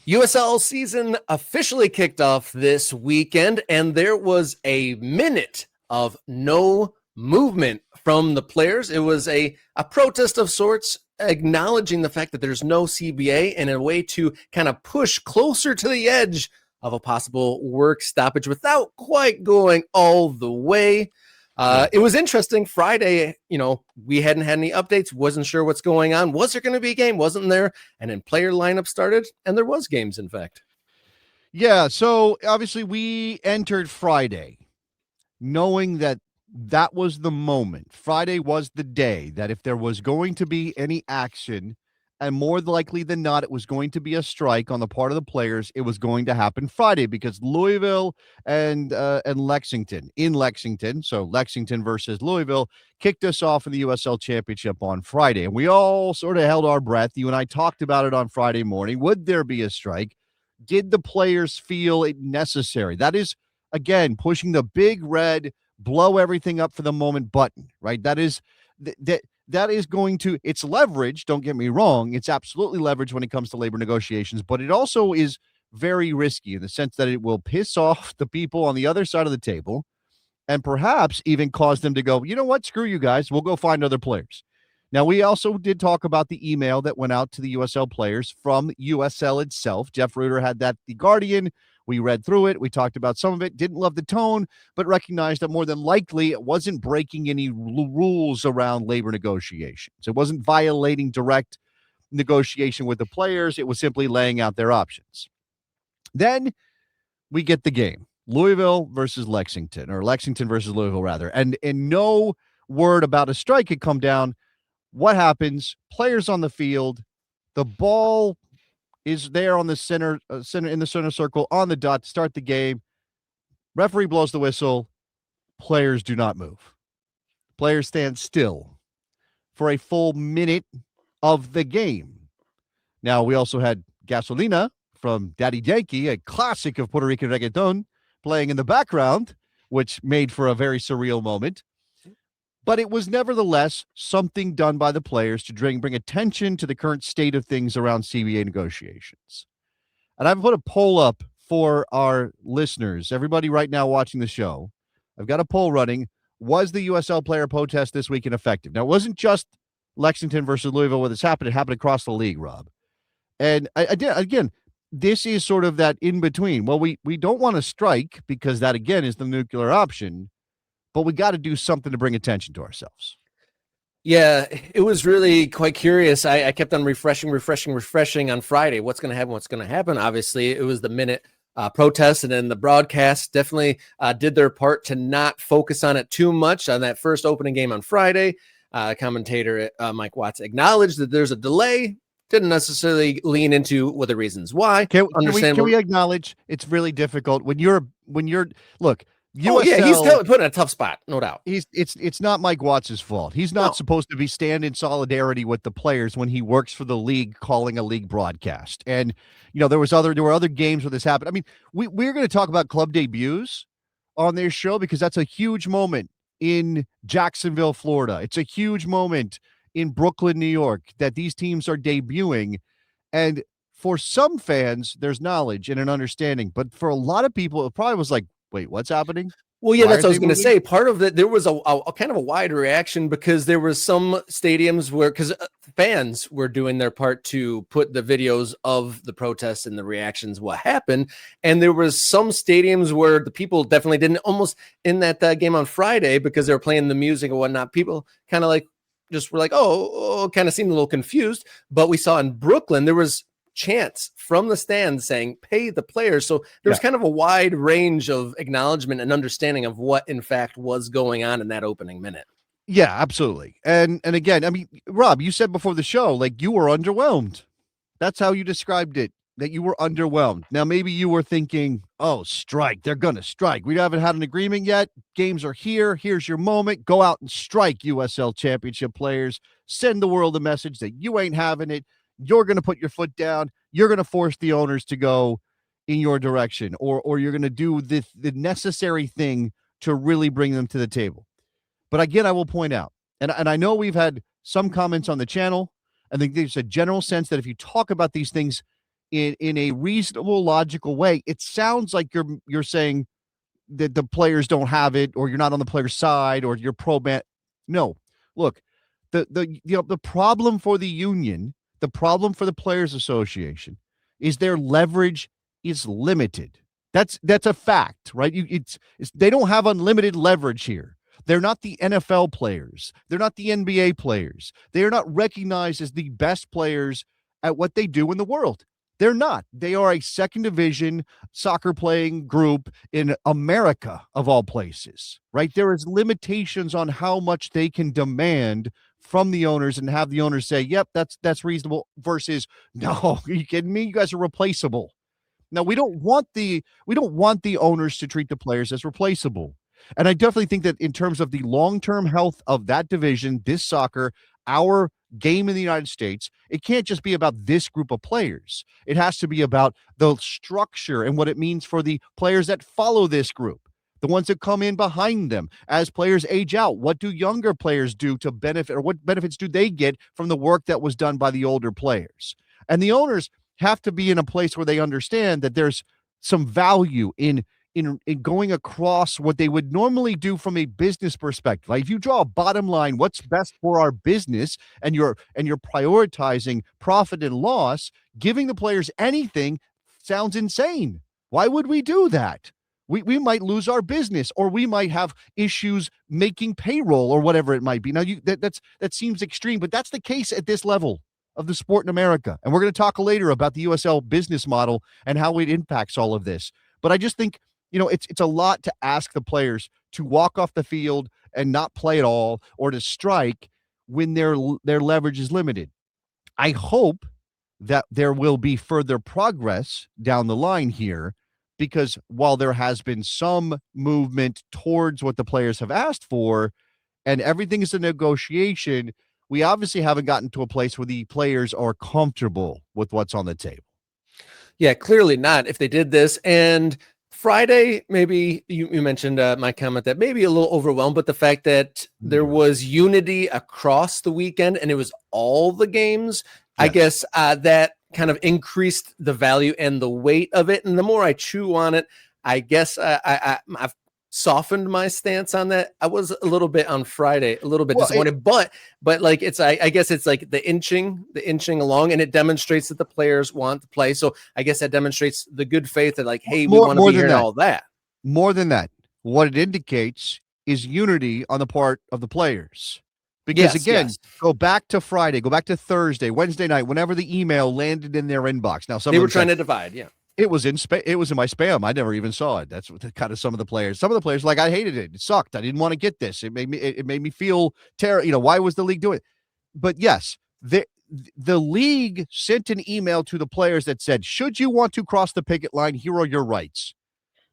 USL season officially kicked off this weekend, and there was a minute of no movement from the players. It was a protest of sorts, acknowledging the fact that there's no CBA and a way to kind of push closer to the edge of a possible work stoppage without quite going all the way. It was interesting. Friday, we hadn't had any updates, wasn't sure what's going on. Was there going to be a game? Wasn't there? And then player lineup started, and there was games, in fact. Yeah, so obviously we entered Friday knowing that was the moment. Friday was the day that if there was going to be any action, and more likely than not, it was going to be a strike on the part of the players. It was going to happen Friday because Louisville and Lexington in Lexington, so Lexington versus Louisville, kicked us off in the USL Championship on Friday. And we all sort of held our breath. You and I talked about it on Friday morning. Would there be a strike? Did the players feel it necessary? That is, again, pushing the big red, blow everything up for the moment button, right? That is that is going to, it's leverage, don't get me wrong. It's absolutely leverage when it comes to labor negotiations, but it also is very risky in the sense that it will piss off the people on the other side of the table and perhaps even cause them to go, you know what, screw you guys, we'll go find other players. Now, we also did talk about the email that went out to the USL players from USL itself. Jeff Reuter had that, The Guardian. We read through it. We talked about some of it, didn't love the tone, but recognized that more than likely it wasn't breaking any rules around labor negotiations. It wasn't violating direct negotiation with the players. It was simply laying out their options. Then we get the game, Louisville versus Lexington, or Lexington versus Louisville, rather. And no word about a strike had come down. What happens? Players on the field, the ball is there on the center in the center circle on the dot to start the game. Referee blows the whistle. Players do not move. Players stand still for a full minute of the game. Now, we also had Gasolina from Daddy Yankee, a classic of Puerto Rican reggaeton, playing in the background, which made for a very surreal moment. But it was nevertheless something done by the players to bring attention to the current state of things around CBA negotiations. And I've put a poll up for our listeners, everybody right now watching the show. I've got a poll running. Was the USL player protest this weekend effective? Now, it wasn't just Lexington versus Louisville where this happened. It happened across the league, Rob. And again, this is sort of that in between. Well, we don't want to strike because that, again, is the nuclear option. But we got to do something to bring attention to ourselves. Yeah, it was really quite curious. I kept on refreshing on Friday. What's going to happen? Obviously, it was the minute protest, and then the broadcast definitely did their part to not focus on it too much on that first opening game on Friday. Commentator Mike Watts acknowledged that there's a delay. Didn't necessarily lean into what the reasons why. Can we acknowledge it's really difficult when you're look. USL, yeah, he's still put in a tough spot, no doubt. It's not Mike Watts' fault. He's not supposed to be stand in solidarity with the players when he works for the league, calling a league broadcast. And there were other games where this happened. I mean, we're going to talk about club debuts on this show because that's a huge moment in Jacksonville, Florida. It's a huge moment in Brooklyn, New York, that these teams are debuting. And for some fans, there's knowledge and an understanding, but for a lot of people, it probably was like, wait, what's happening? Well, yeah, that's what I was going to say. Part of it, there was a kind of a wide reaction because there was some stadiums where, because fans were doing their part to put the videos of the protests and the reactions, what happened. And there was some stadiums where the people definitely didn't, almost in that game on Friday, because they were playing the music and whatnot, people kind of like, just were like, kind of seemed a little confused. But we saw in Brooklyn, there was chants from the stands saying pay the players. So there's kind of a wide range of acknowledgement and understanding of what in fact was going on in that opening minute. Yeah, absolutely. And again, I mean, Rob, you said before the show, like, you were underwhelmed. That's how you described it, that you were underwhelmed. Now, maybe you were thinking, oh, strike, they're going to strike. We haven't had an agreement yet. Games are here. Here's your moment. Go out and strike, USL Championship players. Send the world a message that you ain't having it. You're going to put your foot down. You're going to force the owners to go in your direction, or you're going to do the necessary thing to really bring them to the table. But again, I will point out, and I know we've had some comments on the channel. I think there's a general sense that if you talk about these things, in a reasonable, logical way, it sounds like you're saying that the players don't have it, or you're not on the player's side, or you're pro man. No, look, the problem for the union, the problem for the Players Association, is their leverage is limited. That's a fact, right? It's they don't have unlimited leverage here. They're not the NFL players. They're not the NBA players. They are not recognized as the best players at what they do in the world. They're not. They are a second division soccer playing group in America, of all places, right? There is limitations on how much they can demand from the owners and have the owners say, yep, that's reasonable, versus, no, are you kidding me? You guys are replaceable. Now, we don't want the owners to treat the players as replaceable. And I definitely think that in terms of the long-term health of that division, this soccer, our game in the United States, it can't just be about this group of players. It has to be about the structure and what it means for the players that follow this group, the ones that come in behind them as players age out. What do younger players do to benefit, or what benefits do they get from the work that was done by the older players? And the owners have to be in a place where they understand that there's some value in going across what they would normally do from a business perspective. Like, if you draw a bottom line, what's best for our business, and you're prioritizing profit and loss, giving the players anything sounds insane. Why would we do that? We might lose our business, or we might have issues making payroll, or whatever it might be. Now, that seems extreme, but that's the case at this level of the sport in America. And we're going to talk later about the USL business model and how it impacts all of this. But I just think, it's a lot to ask the players to walk off the field and not play at all, or to strike when their leverage is limited. I hope that there will be further progress down the line here, because while there has been some movement towards what the players have asked for, and everything is a negotiation, we obviously haven't gotten to a place where the players are comfortable with what's on the table. Yeah, clearly not. If they did this, and Friday, maybe you mentioned my comment that maybe a little overwhelmed, but the fact that there was unity across the weekend and it was all the games, yes. I guess that kind of increased the value and the weight of it. And the more I chew on it, I guess I've softened my stance on that. I was a little bit on Friday, a little bit disappointed, but like I guess it's like the inching along, and it demonstrates that the players want to play. So I guess that demonstrates the good faith that, like, hey, we want to be here and all that. More than that, what it indicates is unity on the part of the players. Because go back to Friday, go back to Thursday, Wednesday night, whenever the email landed in their inbox. Now, they were trying to divide. Yeah. It was in my spam. I never even saw it. That's what kind of some of the players, like, I hated it. It sucked. I didn't want to get this. It made me feel terrible. Why was the league doing it? But yes, the league sent an email to the players that said, should you want to cross the picket line, here are your rights.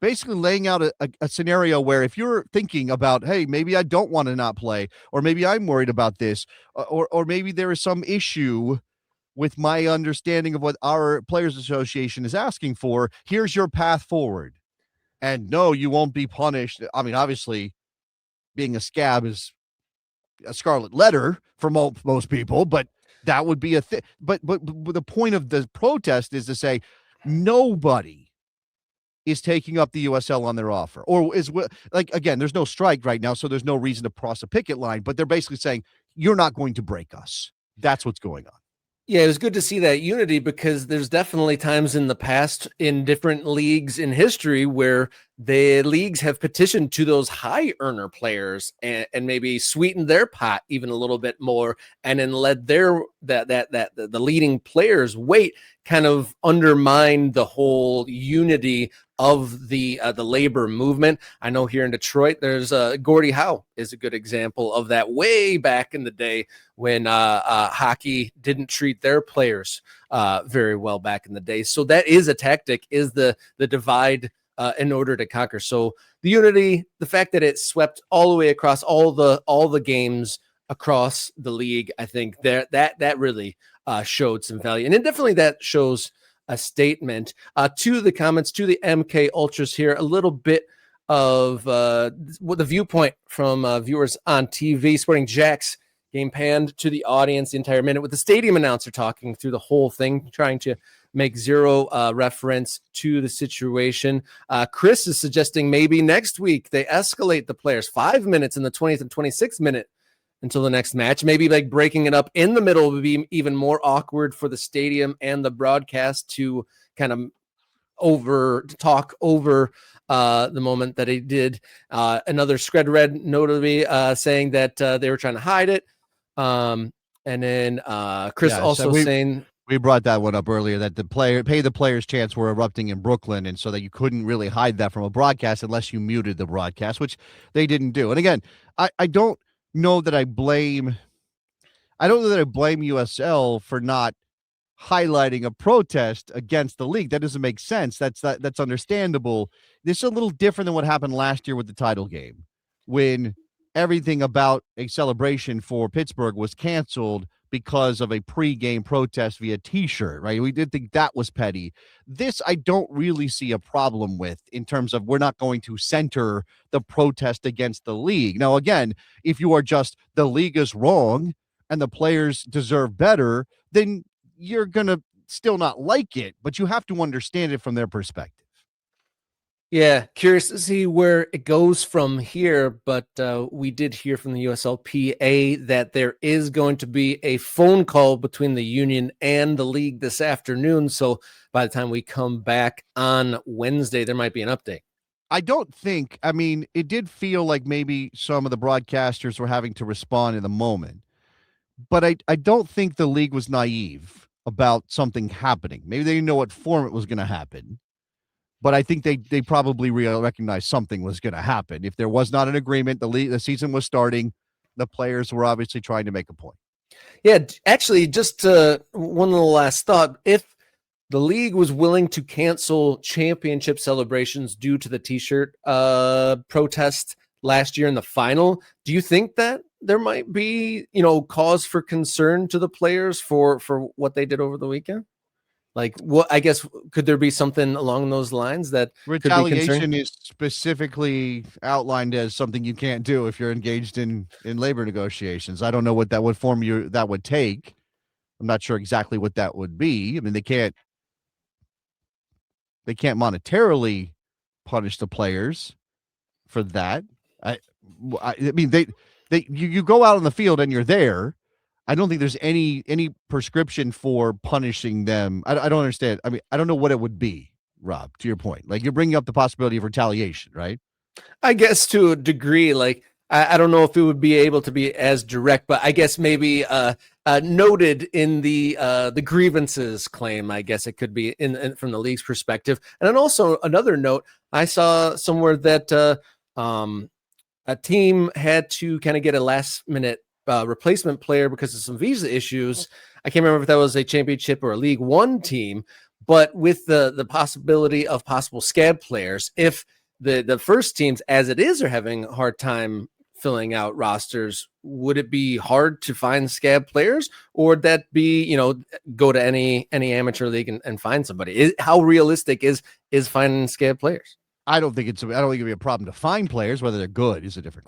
Basically laying out a scenario where, if you're thinking about, hey, maybe I don't want to not play, or maybe I'm worried about this, or maybe there is some issue with my understanding of what our Players Association is asking for, here's your path forward. And no, you won't be punished. I mean, obviously, being a scab is a scarlet letter for most people, but that would be a thing. But the point of the protest is to say nobody is taking up the USL on their offer, or is, like, again, there's no strike right now, so there's no reason to cross a picket line, but they're basically saying, you're not going to break us. That's what's going on. Yeah, it was good to see that unity, because there's definitely times in the past in different leagues in history where the leagues have petitioned to those high earner players and maybe sweetened their pot even a little bit more, and then let the leading players' weight kind of undermine the whole unity of the labor movement. I know here in Detroit, there's Gordie Howe is a good example of that, way back in the day when hockey didn't treat their players very well back in the day. So that is a tactic, is the divide in order to conquer. So the unity, the fact that it swept all the way across all the games across the league, I think that really showed some value. And then definitely that shows a statement to the comments, to the MK Ultras here, a little bit of the viewpoint from viewers on TV. Sporting Jack's game panned to the audience the entire minute, with the stadium announcer talking through the whole thing, trying to make zero reference to the situation. Chris is suggesting maybe next week they escalate the players 5 minutes in the 20th and 26th minute until the next match. Maybe like breaking it up in the middle would be even more awkward for the stadium and the broadcast to kind of talk over the moment that he did. Another Scred Red notably saying that they were trying to hide it. And then Chris also saying we brought that one up earlier, that the players chants were erupting in Brooklyn, and so that you couldn't really hide that from a broadcast unless you muted the broadcast, which they didn't do. And again, I don't know that I blame USL for not highlighting a protest against the league. That doesn't make sense. That's understandable. This is a little different than what happened last year with the title game, when everything about a celebration for Pittsburgh was canceled because of a pre-game protest via t-shirt, right? We did think that was petty. This I don't really see a problem with, in terms of we're not going to center the protest against the league. Now, again, if you are just the league is wrong and the players deserve better, then you're going to still not like it, but you have to understand it from their perspective. Yeah, curious to see where it goes from here, but we did hear from the USLPA that there is going to be a phone call between the union and the league this afternoon. So by the time we come back on Wednesday, there might be an update. It did feel like maybe some of the broadcasters were having to respond in the moment, but I don't think the league was naive about something happening. Maybe they didn't know what form it was going to happen, but I think they probably recognized something was going to happen. If there was not an agreement, the season was starting, the players were obviously trying to make a point. Yeah, actually, just one little last thought. If the league was willing to cancel championship celebrations due to the t-shirt protest last year in the final, do you think that there might be, cause for concern to the players for what they did over the weekend? Like, what, I guess, could there be something along those lines that retaliation is specifically outlined as something you can't do if you're engaged in labor negotiations? I don't know what form that would take. I'm not sure exactly what that would be. I mean, they can't monetarily punish the players for that. You go out on the field and you're there. I don't think there's any prescription for punishing them. I don't understand. I mean, I don't know what it would be, Rob, to your point. Like, you're bringing up the possibility of retaliation, right? I guess to a degree. Like, I don't know if it would be able to be as direct, but I guess maybe noted in the grievances claim. I guess it could be in from the league's perspective. And then also another note, I saw somewhere that a team had to kind of get a last minute replacement player because of some visa issues. I can't remember if that was a championship or a League One team, but with the possibility of possible scab players, if the first teams as it is are having a hard time filling out rosters, would it be hard to find scab players, or would that be, go to any amateur league and find somebody? How realistic is finding scab players? I don't think it'd be a problem to find players. Whether they're good is a different